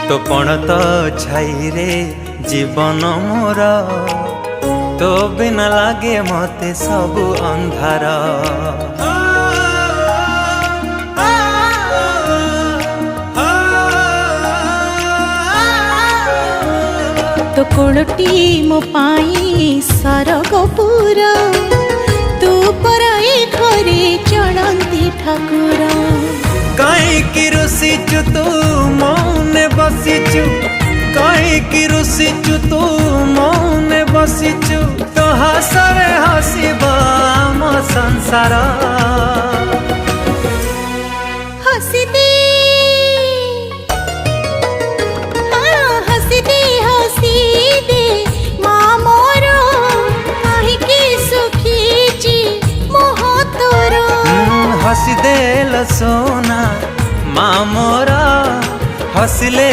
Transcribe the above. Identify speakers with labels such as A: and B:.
A: तो पण तो छाई रे जीवन मोर तो बिना लागे मते सबु अंधार।
B: तो कोलटी मो पाई सरगपुर तू पराई घरे चलती ठाकुर।
A: कहीं रुसीचु तू मौने बसीचु, कहीं रुसीचु तू मौने बसीचु, तो हसरे हसीब आम संसार।
B: हसी दे हसी दे हसी दे माँ मोर काहीकि सुखीची मोह तोर।
A: हसी दे सोना माँ मोरा हसले